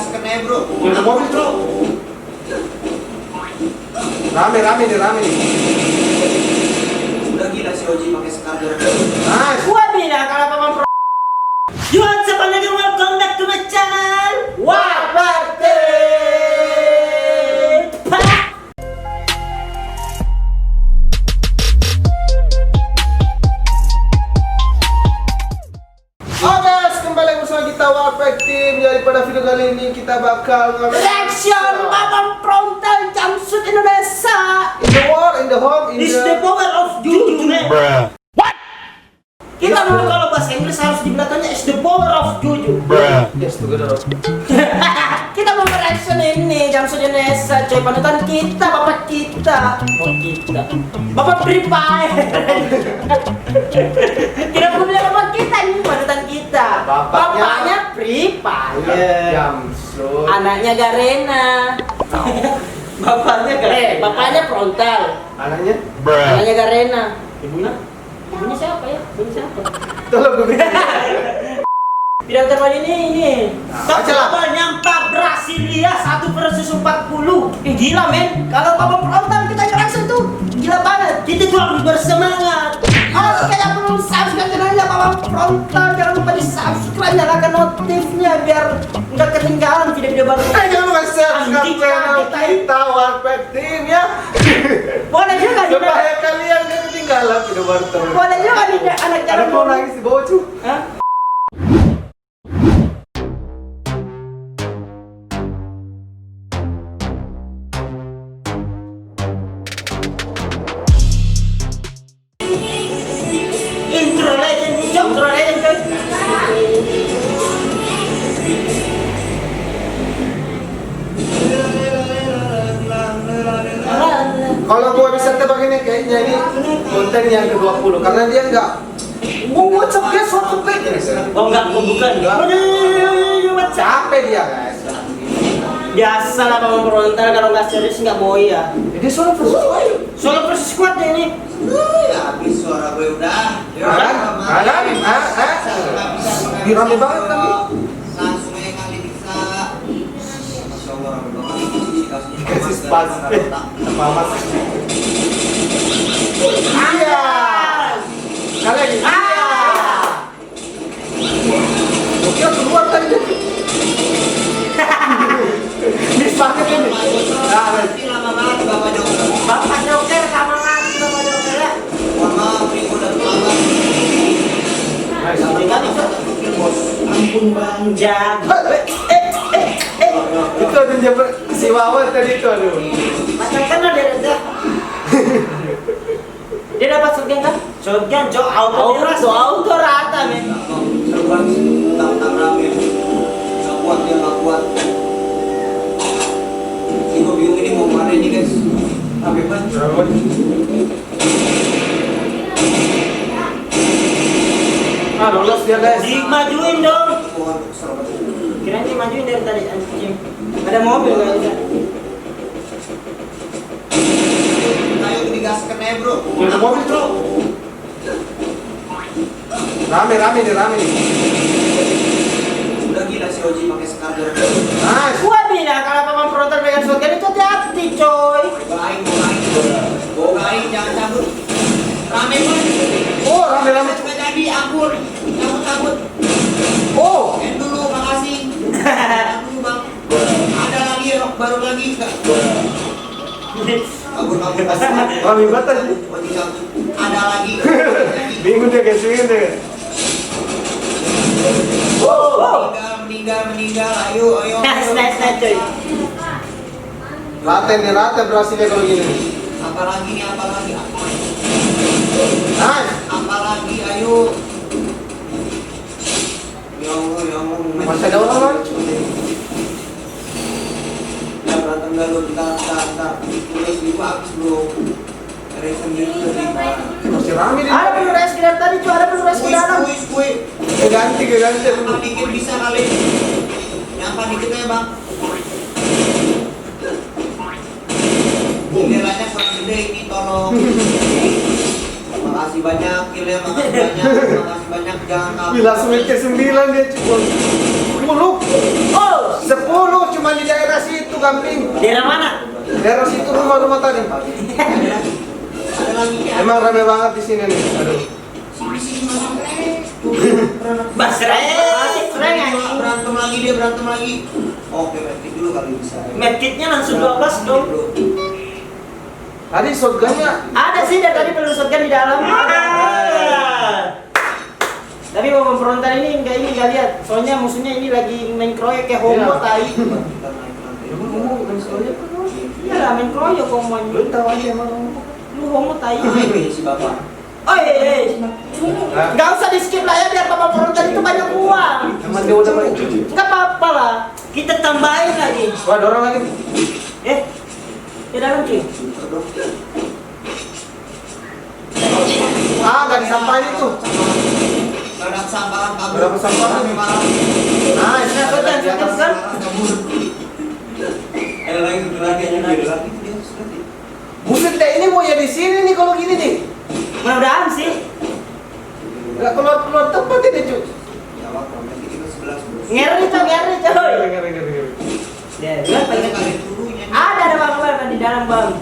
digaskan aja bro. Udah mobil bro. Rame nih. Udah gila si Oji pakai skarder. Nice. Gua bilang kalau paman pro. What's up lagi, welcome back to my channel. Wah, party. Kembali bersama kita Warpack Team. Jadi pada video kali ini kita bakal Reaction paman frontal jumpsuit Indonesia. In the war, in the home, in This the power of Juju, man. What? Kita mau kalau bahasa Inggris harus di belakangnya is the power of Juju. Yes, together. Kita mau reaction ini jumpsuit Indonesia, coy, panutan kita, bapak kita. Bapak Free Fire. Kita mau bilang bapak kita ini panutan kita. Bapaknya Free Fire. Jumpsuit. Anaknya Garena. Bapaknya frontal. Anaknya? Anaknya Garena. Ibunya? Ibunya siapa ya? Ibunya siapa? Tolong gue. Tidak terlalu ini. Baca lah. Kapan yang tak Brasilia 1/40. Gila men. Kalau bapak frontal kita langsung tuh gila banget. Kita tuh harus bersemangat. Harus kayak perlu subscribe channelnya bapak frontal. Jangan lupa di subscribe, nyalakan notifnya biar nggak ketinggalan video-video baru. Jangan lupa subscribe Anjing, channel kita kita Warpack Team ya. Boleh juga di Supaya kalian gak ketinggalan video baru terus. Boleh juga di anak Ada jalan mau nangis di bawah cu. Hah? Intro legend guys. Kalau gua bisa tebak ini kayaknya ini konten yang ke-20 karena dia enggak WhatsApp dia suatu klik. Oh enggak, bukan. Capek dia guys. Biasa lah paman frontal kalau nggak serius nggak boy ya. Jadi solo versus Solo versus squad ya ini. Ya habis suara gue udah. Dirame banget kami. Langsung aja kali bisa. Masya Allah rame banget. Dikasih spasi. Mama sih. Iya. Kali lagi. Dia keluar tadi. Dispaket ini. Lama banget Bapak Joker. Bapak Joker sama lagi Bapak Joker ya. Mohon maaf nih udah terlambat. Ampun bang jago. Itu ada jemput si Wawan tadi itu aduh. Macam kan dia ada. Dia dapat shotgun kan? Shotgun jo auto rata men. Serban tak rame. Gak kuat dia gak kuat. Ini gue bingung ini mau kemana ini guys. Rame banget. Lolos dia guys. Dimajuin dong. Waduh, serem banget. Kirain dimajuin dari tadi anjing. Ada mobil nggak bisa? Ayo digaskan aja bro. Udah mobil bro. Rame nih. Udah gila si Oji pakai skarder. Nice. Gua bilang kalau paman frontal pegang shotgun itu hati-hati coy. Bogain, jangan cabut. Rame banget. Oh, rame. Nggak jadi, ampun. Cabut. Oh. End dulu, makasih. Dulu bang. Ada lagi, rok baru lagi. Kabur. Rame banget aja. Oji cabut. Ada lagi. Bingung deh guys. Meninggal. Ayo. Nice coy. Rata berhasilnya kalau gini. Apalagi. Nice. Apalagi, ayo. Ya Allah. Masih ada orang. Ya berantem dah lu, bentar. Tulis di habis bro. Reaction gitu tadi. Masih rame nih. Ada peluru es dari tadi coy, ada peluru es ke dalam. Kue. Ganti. Nyampak dikit bisa kali. Nyampak dikit ya bang. Benderanya kurang gede ini tolong. Makasih banyak kilnya, makasih banyak jangan kabur. Langsung ke 9 dia cuma 10. Oh, 10 Daerah mana? Daerah situ rumah-rumah tadi. Ada lagi. Emang rame banget di sini nih. Aduh. Basreng anjing. Berantem lagi dia, berantem lagi. Oke, medkit dulu kali bisa. Medkitnya langsung 12 dong. Tadi shotgunnya Ada sih dari tadi peluru shotgun di dalam. Tapi bawa pemberontak ini enggak lihat. Soalnya musuhnya ini lagi main kroyok kayak homo tai. Kita naik lantai. Emang ngomong kan soalnya Iya lah main kroyok homo. lu tahu aja emang Lu homo tai. Ini si bapak. Oh nggak usah di skip lah ya biar bapak pemberontak itu banyak uang. emang dia udah main cuci. Nggak apa-apa lah. Kita tambahin lagi. Wah, ada orang lagi. Di dalam cuy. Gak disampain itu. Badak sampahan kabur. Badak sampahan. Ah, ini shotgun kan? Ada lagi dia. Buset deh, ini mau ya di sini nih kalau gini nih. Mudah-mudahan sih. Gak keluar tempat ini cuy. Ya waktu medkit kita 11 bro. Ngeri coy. Ngeri. Ya, lihat Banyak pengen. kali dulunya. Ada bang di dalam bang.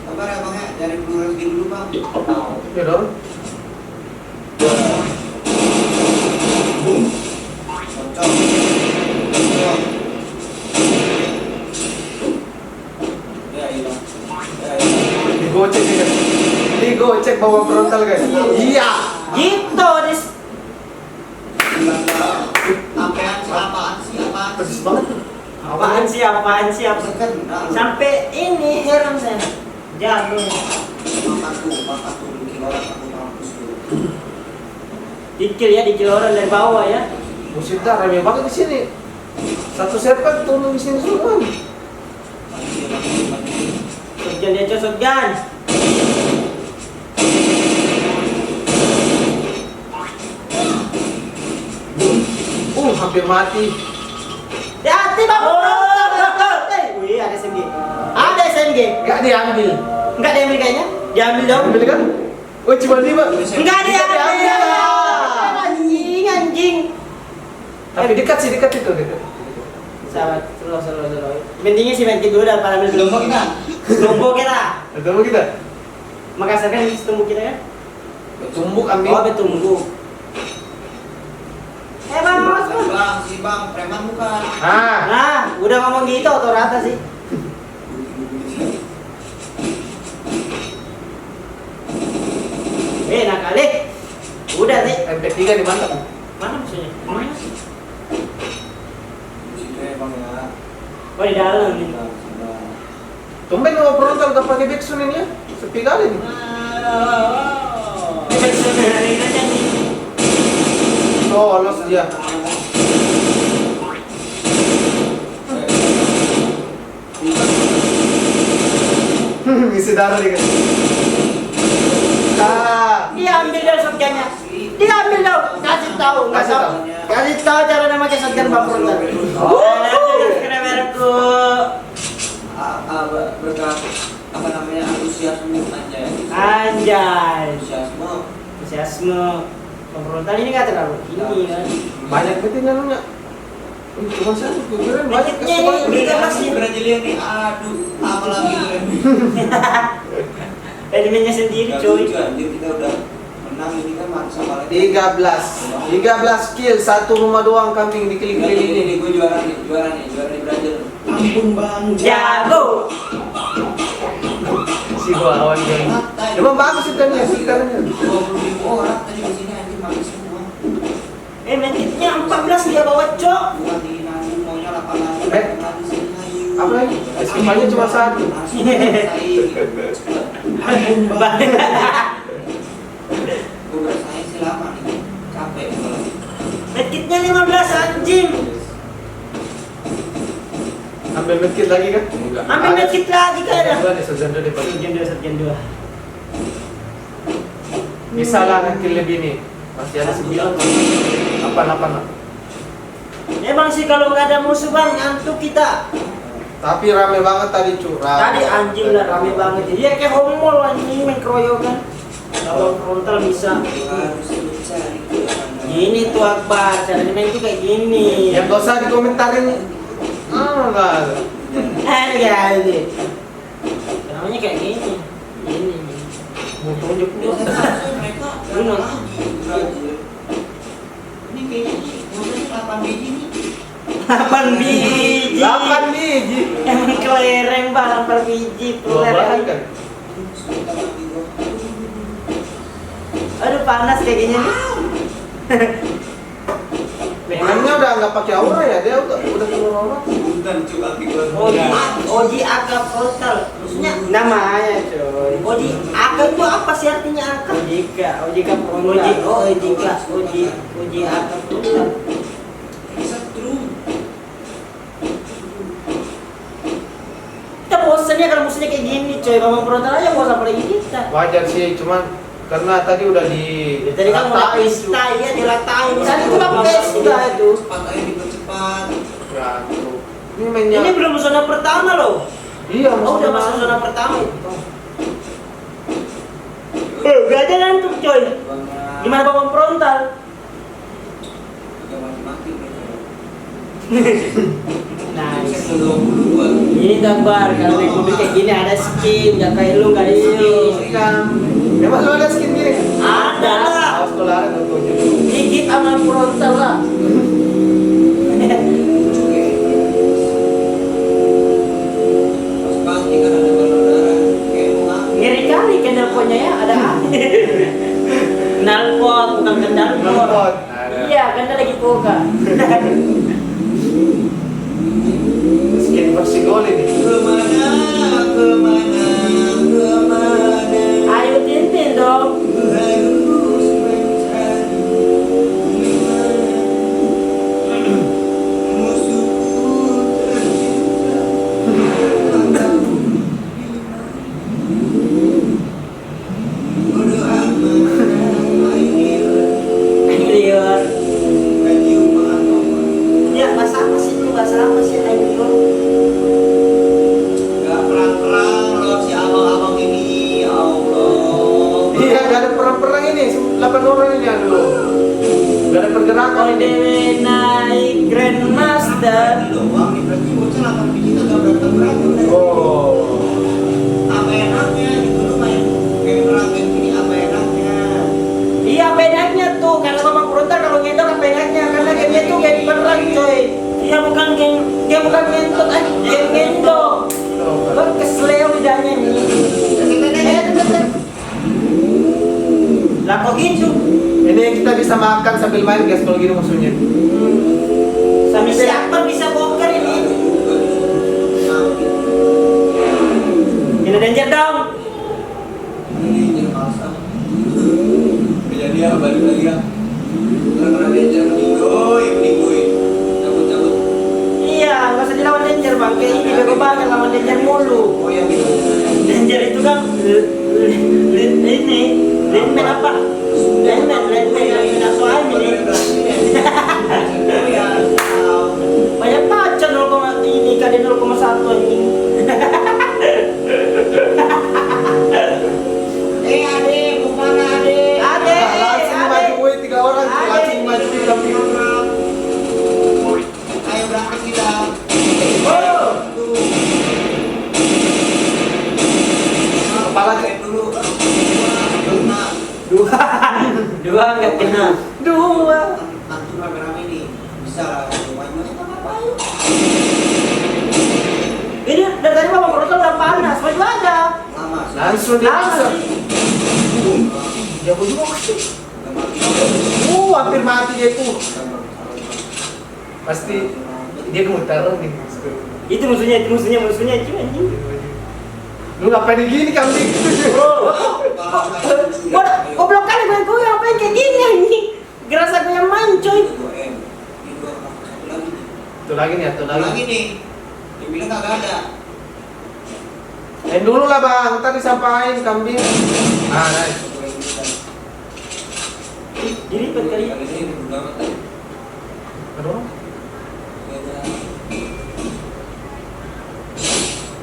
Kabar ya bang ya, dari peluru lagi dulu bang. Ya dong. Cocok. Ya hilang. Ya hilang. Digocek nih guys. Digocek bawa frontal guys. Iya. Gitu dis. Hilang bang. Apaan sih? Persis banget. Apaan sih? Sampai ini heran saya. Jatuh. Makan tuh bikin orang aku mampus tuh. Dikil orang dari bawah ya. Buset dah, rame banget di sini. Satu server turun di sini semua. Shotgun. Hampir mati. Hati bang. Wih ada SMG. Ada SMG. Gak diambil. Enggak diambil kayaknya. Diambil dong. Ambil kan? Oh, cuma 5. Enggak diambil. diambil. Anjing. Tapi dekat itu dekat. Sahabat, slow. Pentingnya sih main dulu daripada ambil Lombok kita. Lombok kita. Ketemu kita. Makassar kan tumbuk kita kan? Tumbuk ambil. Oh, betumbuk. Bang, mas. Bang, si bang, preman bukan. Nah, udah ngomong gitu atau rata sih? Nah kali. Udah sih. MP3 di mana? Mana musuhnya? Mana? Situ ya bang ya. Oh di dalam nih. Tumben mau frontal udah pakai backsound ini ya. Sepi kali nih. Oh, lolos dia. Isi darah dia. Dia ambil dari shotgunnya. Dia ambil dong. Kasih tahu. Kasih tahu cara nama pakai shotgun bang frontal. Keren-kerenku. Berkat apa namanya antusiasme anjay. Antusiasme. Pemberontak ini nggak terlalu ini kan. Banyak betul nyalunya. Cuma satu, keren banyak. Budgetnya ini kita masih Brazilian nih, aduh, apa lagi keren. elemennya sendiri coy. Anjir kita udah menang ini kan sama lagi. 13 kill, satu rumah doang kambing dikeliling-keliling ini. Ini gue juara nih di Brazil. Ampun bang, Jago. Si gua lawan dia. Emang bagus ikannya, ikannya. 20.000 orang tadi di sini anjir mati semua. Medkitnya 14 dia bawa cok. Bukan di nanggung maunya 8 lagi sini. Apa lagi? Eskimanya cuma satu. Ampun bang. Gue bersaing sih lama nih, capek kalau. Medkitnya 15 anjing. Ambil medkit lagi kan? Ambil medkit lagi kayaknya. Sarjana dua depan. Sarjan 2. Bisa lah nanti lebih nih. Masih ada 9. Apa? Emang sih kalau nggak ada musuh bang, ngantuk kita. Tapi rame banget tadi curang. Tadi anjing lah rame banget. Dia kayak homo anjing main keroyokan. Kalau frontal bisa. Gini tuh Akbar, cara main tuh kayak gini. Yang gak usah dikomentarin. Enggak. Ini. Namanya kayak gini. Ini. Mau tunjuk dulu. Mereka Lu nonton? Brazil. Ini kayaknya mobilnya 8 biji nih. 8 biji. 8 biji. Emang kelereng bang, 8 biji. Dua Kelereng. kan? Aduh panas kayak gini. Memangnya udah nggak pakai aura ya? Dia udah keluar aura. Bukan coba gua. Oji Aga Frontal. Maksudnya Namanya coy. Oji Aga itu apa sih artinya Aga? Ojika Frontal. Oji Aga Frontal. Bisa true. Kita bosannya kalau musuhnya kayak gini coy. Ngomong Frontal aja bosan apalagi kita. Wajar sih, cuman karena tadi udah di Tadi kan mulai ratain, pesta, iya dilatain. Tadi itu kan pesta itu. Cepat aja dipercepat. Ya, tuh. Ini mainnya. Ini belum zona pertama loh. Iya, Oh, udah masuk zona pertama itu. Gak ada ngantuk coy. Gimana babang frontal? Udah mati-mati mereka. Nice. Saya 22. Ini gambar kalau naik mobil kayak gini ada skin, gak kayak lu gak ada skin. Memang lu ada skin gini? Ada lah. Harus keluarin tuh tunjuk. Dikit sama frontal lah. Pas pagi kan ada balon darah. Kayak mau ngapa? Ngeri kali kendalpotnya ya ada knalpot bukan kendalpot. Knalpot. Ada. Iya, kendal lagi poga. Skin versi gol ini. Kemana? Ayo Tintin dong. Harus mencari musuhku tercinta. Bodoh amat, Lior. kayu apa? Ya bahasa apa sih itu bahasa apa sih Lior? Gak perang-perang loh si abang-abang ini, ya Allah. Iya, gak ada perang-perang ini. 8 orang ini yang dulu. Gak ada pergerakan Kalau ini. dewe naik Grandmaster. Doang nih berarti bocah 8 biji kagak berantem-berantem. Oh. Apa enaknya gitu lu main game ramen ini apa enaknya? Iya apa enaknya tuh karena memang frontal kalau ngendok apa enaknya karena gamenya tuh game perang coy. Iya bukan game bukan ngentot game ngendok. Lo kesleo lidahnya nih. Lah kok gitu? Ini yang kita bisa makan sambil main guys kalau gini musuhnya. Sampai siapa bisa bongkar ini? Ini danger dong. Ini jangan pasang. Kejadian balik lagi ya. Karena danger meninggoy. Cabut. Iya, nggak usah dilawan danger bang. Kayak ini bego banget lawan danger mulu. Oh yang itu. Danger itu kan ini Landman apa? Landman soal ini. Banyak pacar 0, ini kali 0,1 anjing. Adek, bukan adek. Langsung majuin 3 orang, langsung majuin kami. Ayo berangkat kita. Oh, Kepala dulu. dua nggak kena. Dua. Nanti rame-rame nih. Bisa lah. Maju apa yuk. Ini dari tadi bapak Proto udah panas, maju aja. Lama. Langsung dia bisa. Ya juga sih. Hampir mati dia itu. Pasti dia gemetaran nih. Itu musuhnya itu anjing. Lu ngapain gini kambing? Goblok kali gue ngapain kayak gini anjing. Gerasa gue yang main coy. Tuh lagi nih, tuh lagi. Lagi nih. Dia bilang kagak ada. Main dulu lah bang, ntar disampain kambing. Ah, nice. Diripet kali. Kali ini udah amat tadi. Aduh.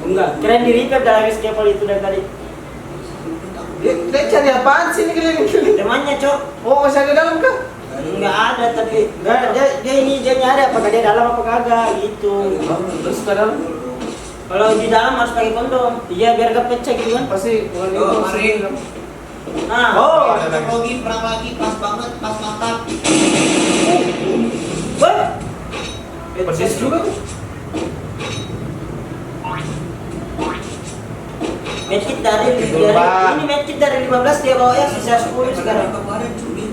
Enggak, keren diripet dalam escape itu dari tadi. Dia cari apaan sih ini keliling-keliling? Temannya cok. Oh, masih ada dalam kah? Enggak ada tapi enggak dia ini dia nyari apakah dia dalam apa kagak gitu. Terus kadang Kalau di dalam harus pakai kondom. Iya biar gak pecah gitu kan. pasti bukan itu. Oh, mari. Nah, Oh, Oke, ada lagi. teknologi perang lagi pas banget, pas mantap. wah. Persis juga tuh. Medkit dari Pak. ini medkit dari 15 dia bawa ya sisa 10 sekarang. Kemarin curi.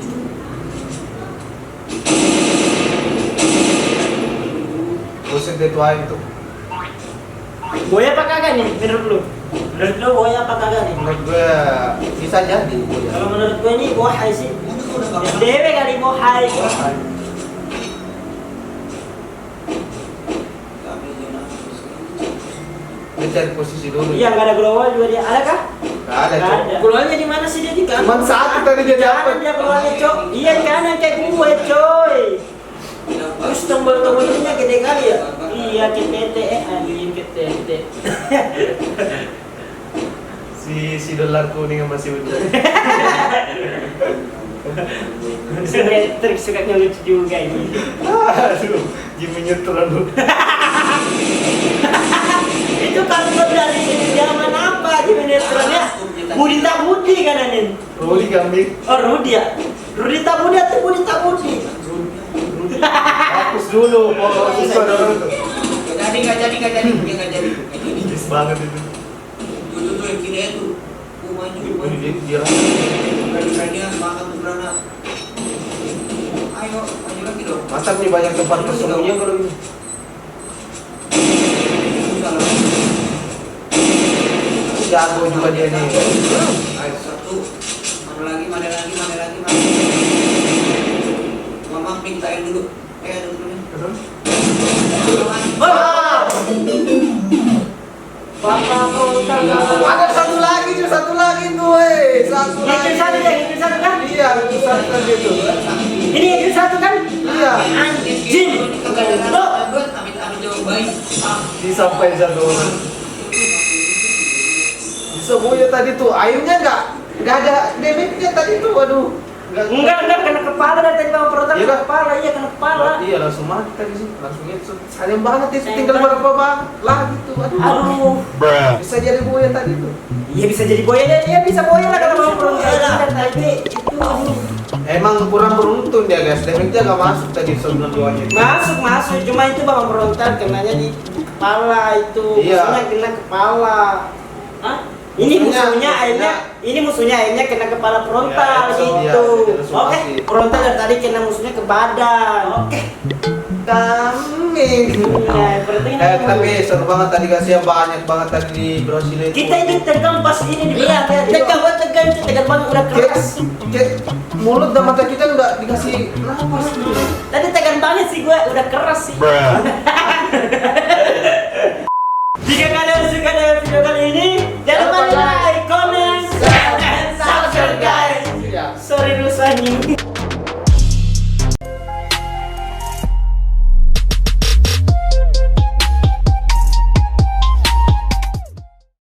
Buset deh tuh itu. Boya apa kagak nih menurut lu? Menurut lu boya apa kagak nih? Menurut gue bisa jadi. Kalau menurut gue ini bohai sih. Mana kau udah bakal? SDW kali bohai. Kami jangan Dia cari posisi dulu. Iya nggak ada global juga dia. Ada kah? Nggak ada. Nggak Cok. ada. Globalnya di mana sih dia di kanan? Cuman satu tadi dia Di kanan dapat. dia globalnya cok. Iya di kanan kayak gue coy. Terus tombol-tombolnya gede kali ya? Iya KTT anjing KTT. Si dolar kuning masih udah. Trik suka ngelucu juga ini. Aduh, Jimmy Neutron lu. Itu kartun dari zaman apa aja Neutronnya? Budi Tabudi kan Anin? Roli kambing. Oh Rudi ya? Rudi Tabudi atau Budi Tabudi? Hapus dulu, mau susah orang tuh. Nggak jadi. Dia nggak jadi. Bis banget itu. Tuh yang kiri itu. Maju. Ini dia. Berani-beranian makan tuh beranak. Ayo, maju lagi dong. Masa nih banyak tempat bersembunyi kalau ini. Susah lah. Jago juga dia nih. Ayo, satu. Mana lagi. Mama mintain dulu. Ada dulu nih. Ah! Ada satu lagi tuh, satu lagi tuh, satu lagi. Itu satu kan? Iya, itu satu lagi tuh. Ini itu satu kan? Iya, Anjing. Loh. Amit jawab baik. disampaikan satu orang. Bisa boya tadi tuh, airnya nggak ada damage-nya tadi tuh, waduh. Enggak kena kepala dari tadi bang perutnya Iya kena kan? kepala, iya kena kepala. Berarti ya langsung mati tadi sih, langsung itu. Sayang banget itu, tinggal berapa bang lagi tuh, Aduh. Bisa jadi boya tadi tuh. Iya bisa jadi boya ya, dia bisa boya lah kalau bang perutnya dan tadi itu. Emang kurang beruntung dia guys, damage-nya nggak masuk tadi sebelum doanya. Masuk, cuma itu bang berontak kenanya di kepala itu. Iya. Musuhnya kena kepala. Hah? Ini musuhnya akhirnya kena kepala frontal Iya, gitu. iya, langsung Oke, mati. frontal dari tadi kena musuhnya ke badan. Oke. Kambing. Nah, berarti ini Tapi seru banget tadi kasih banyak banget tadi di Brazil itu. kita ini tegang pas ini di tegang banget udah keras. Kayak mulut dan mata kita udah dikasih napas. Tadi tegang banget sih gue, udah keras sih. Jika kalian suka dengan video kali ini, jangan lupa like, comment, share, dan subscribe guys. Iya. Sorry Rusani.